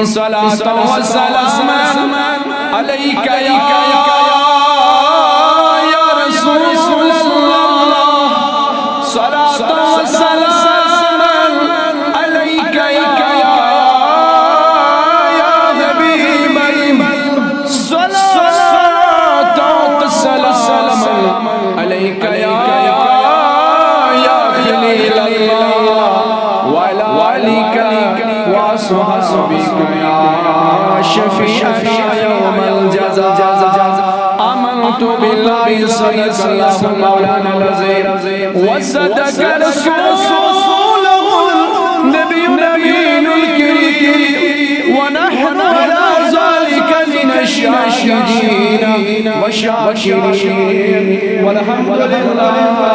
सलातो व सलाम अलैका या रसूलल्लाह सलातो व सलाम अलैका या हबीबल्लाह सलातो व सलाम अलैका या खलीलल्लाह व अला आलिका व अस्हाबिका या शफीअना यौमल जज़ा आमनतु बिल्लाहि सल्लल्लाहु मौलाना अज़ीम व सदक़ रसूलुहुल नबियुल अमीनुल करीम व नहनु अला ज़ालिका मिनश शाहिदीन व शाकिरीन वल्हम्दुलिल्लाह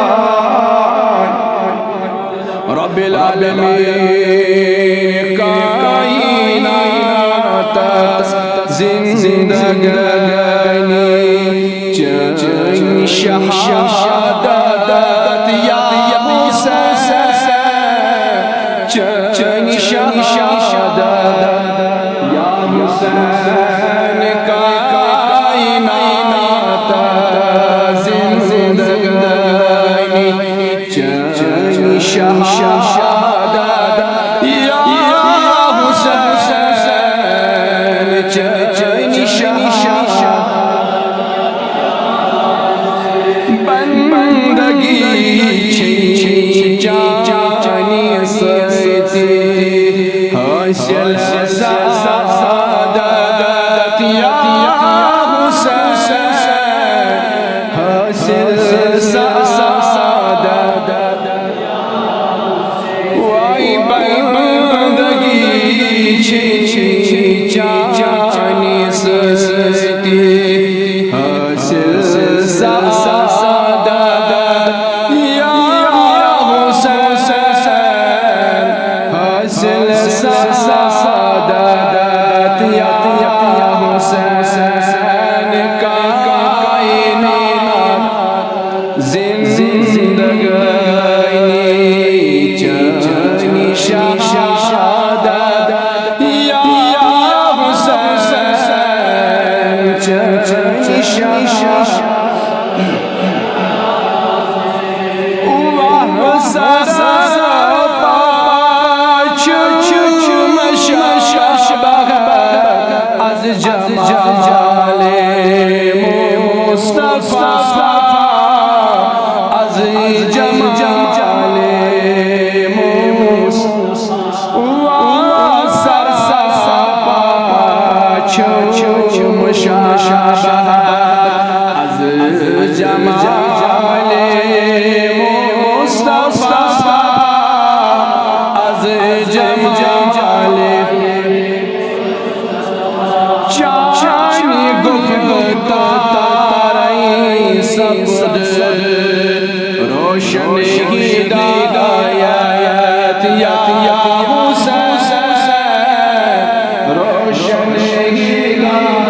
रब्बिल आलमीन कायनात जिंदगानी चैन शहादत या हुसैन चैन शहादत या हुसैन कायनात जिंदगानी चैन शहादत या हुसैन चैन शहादत बंदगी चाचनी सती हासिल सादत या हुसैन हासिल सादत वाई बंदगी चाचनी सती हासिल सादत या हुसैन हासिल सादत या हुसैन का कायनात जिंदगानी चैन शहादत या हुसैन चैन शहादत जमाले मुस्तफा az जमाले मुस्तफा सर सपा चुम शाबा az जमाले मुस्तफा az जमाले चानी गुफ्ता तारई सबद रोशन हिदायत या हुसैन रोशन हिदायत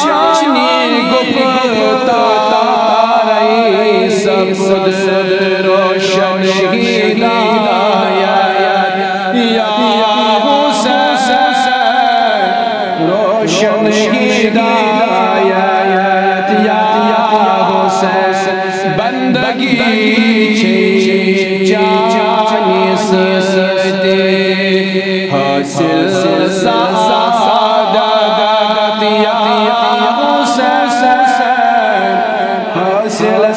चानी गुफ्ता तारई सबद रोशन हिदायत या रोशन हिदायत या हुसैन बंदगी चाचनी सती हासिल सादत या हुसैन हासिल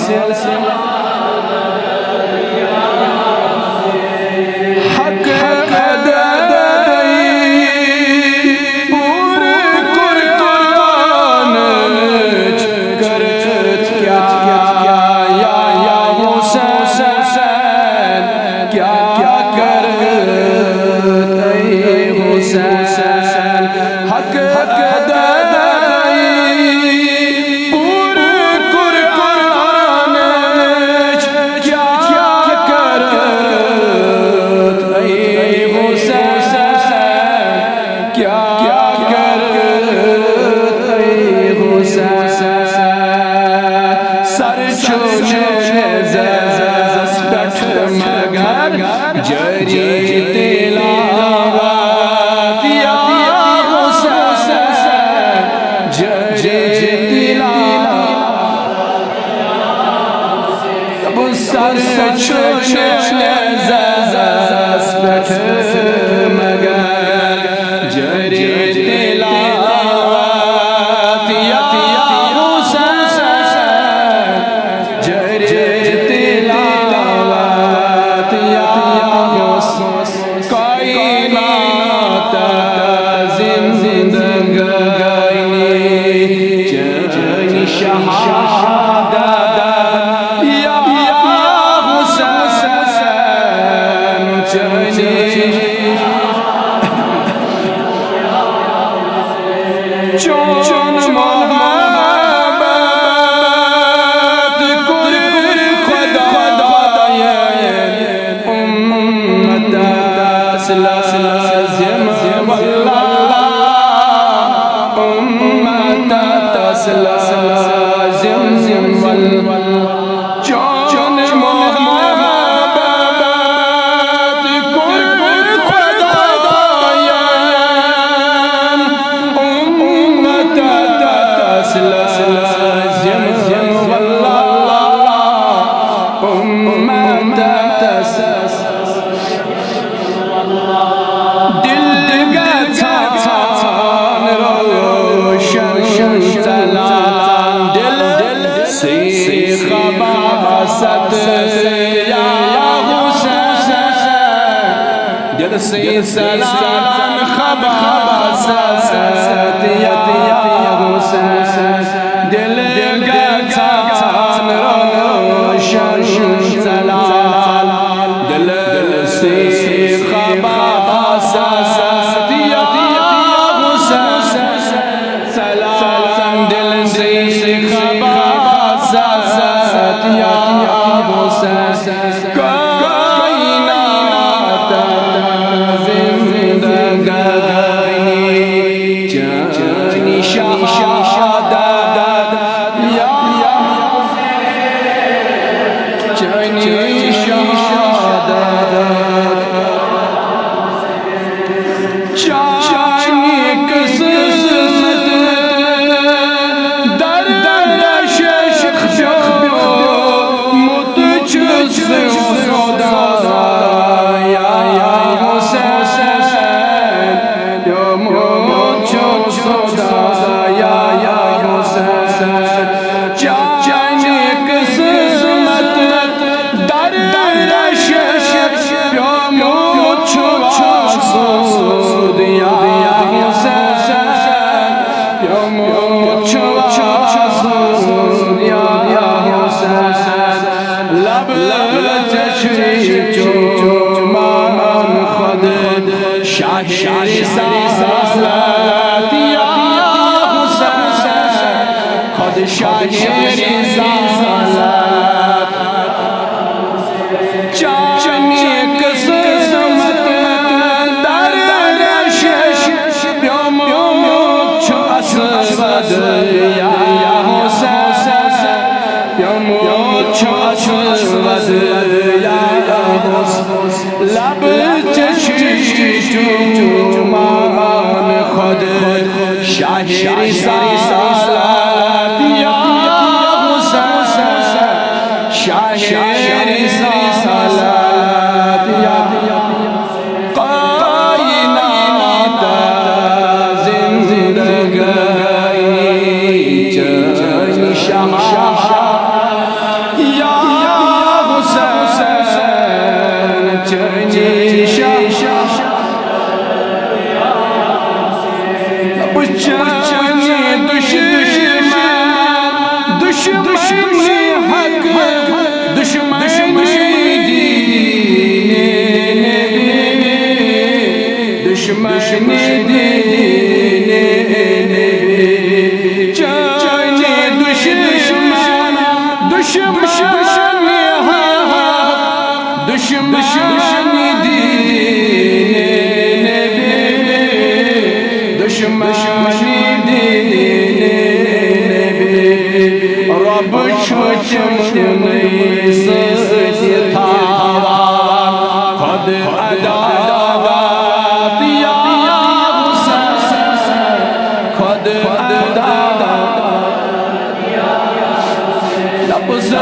जरी सलाम खबासत या हुसैन दिल गठान रोशन सलाम दिल से खबासत या हुसैन सलाम दिल से खबासत या हुसैन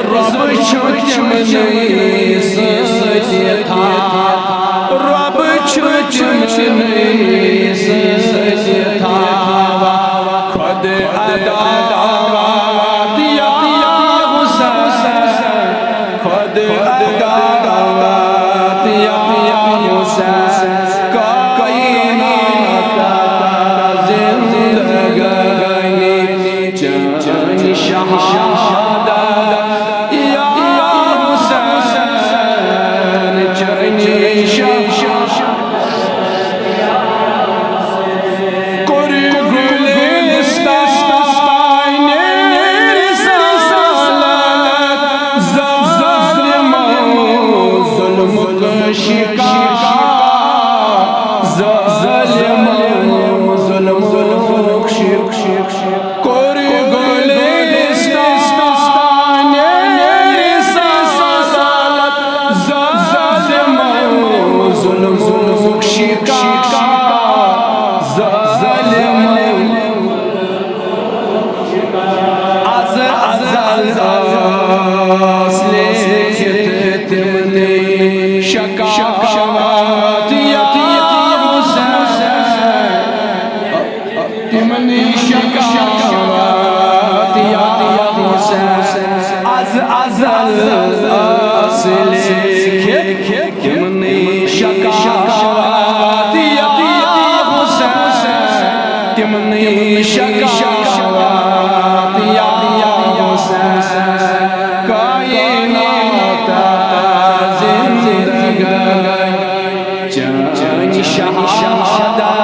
रब चुमने सती था रब चुमने सती था खुद अदा दिया हुसैन खुद अदा दिया हुसैन कायनात जिंदगानी जान शहादत या हुसैन जान शहादत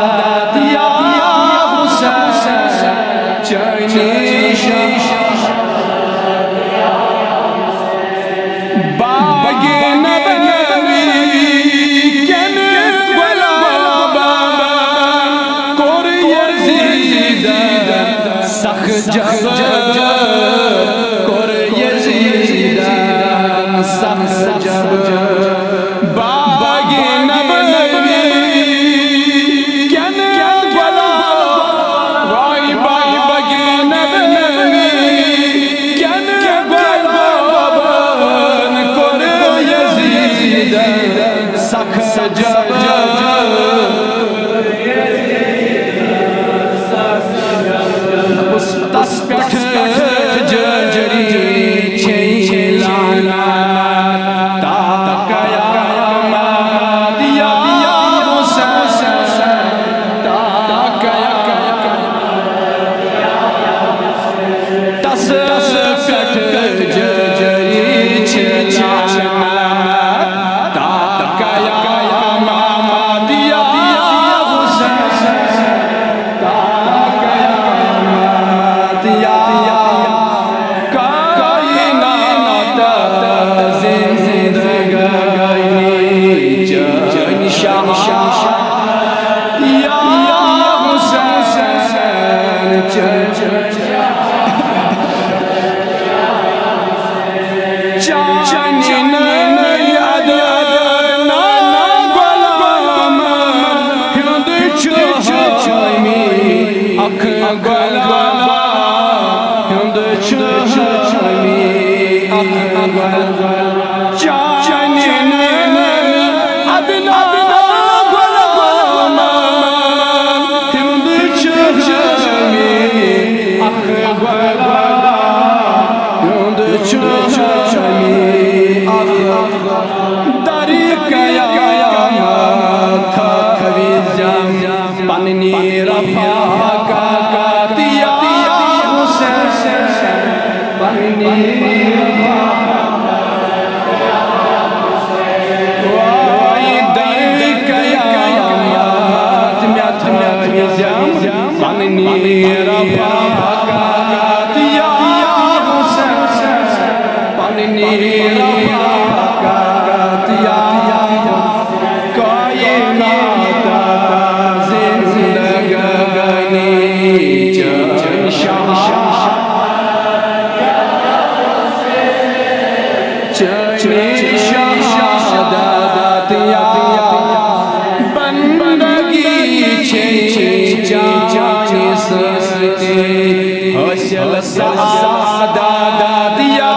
हासिल सआदत या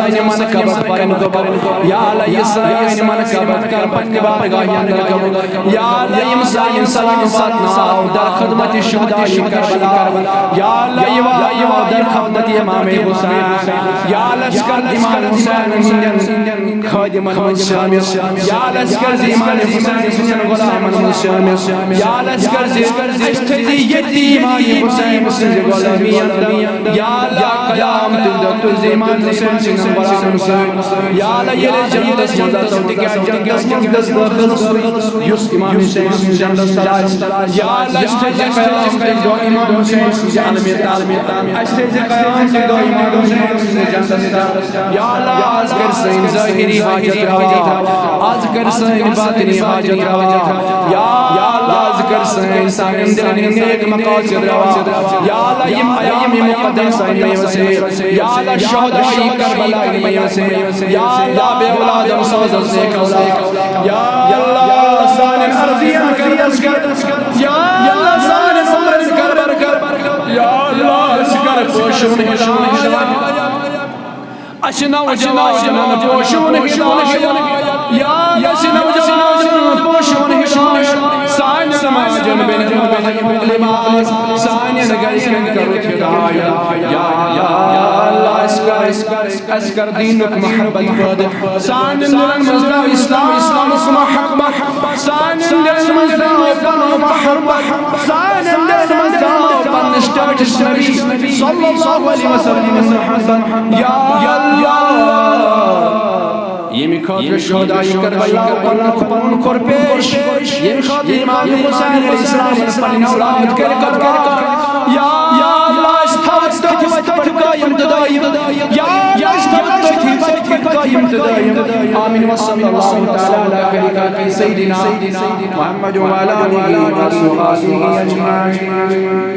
साइन मन कबत परन या अल्लाह ये साइन मन कबत कर पन्ने बारगाह अंदर कब या अल्लाह ये साइन सलामत नाव दर खिदमत शुहदा करबला या अल्लाह ये दर खिदमत इमाम हुसैन या लश्कर इमाम हुसैन खादिमन शामिल या लश्कर इमाम हुसैन सुन गुलामन शामिल या लश्कर अष्टदी यतीम हुसैन सुन गुलामी अंदर या अल्लाह कयाम तुद इमाम हुसैन सुन गुलामन या अल्लाह ये जन्नत मजा तौती के जन्नत मुकद्दस युस इमाम हुसैन सुन जन्नत या अल्लाह अष्टदी कयाम तुद इमाम हुसैन सुन आलमियत अष्टदी कयाम तुद इमाम हुसैन सुन जन्नत या अल्लाह आज कर सैन ज़ाहिरी हाजत रवा आज कर सैन बातिनी हाजत रवा या अल्लाह आज कर सैन साइन दिलन नेक मकासद रवा या अल्लाह ये अयाम मुक़द्दस में वसे या अल्लाह शुहदा करबला में वसे या अल्लाह बे औलाद मसौद से कौला या अल्लाह सान अर्जिया कर या अल्लाह सान समर कर या अल्लाह शिकर पोषण अशना जवान पोषण या अशना जवान पोषण सान समाजन बिन लिबास सान नगर करो खुदाया या अल्लाह अस्कर दीनुक मोहब्बत पद सान दिलन मजदा इस्लाम मोहब्बत सान दिलन मजदा मोहब्बत सान दिलन मजदा स्टेटस नबी सल्लल्लाहु अलैहि वसल्लम मोहब्बत या ये मिखात शुहदा करबला पन कर पेश ये मिखात इमाम हुसैन अलैहिस्सलाम पर औलाद कर या अल्लाह इस्तावत कायम ददायम या इस्तावत कायम ददायम आमीन व सल्लल्लाहु तआला अला खैरि सय्यिदिना मुहम्मद व अला आलिहि व सहाबिहि अजमाइन।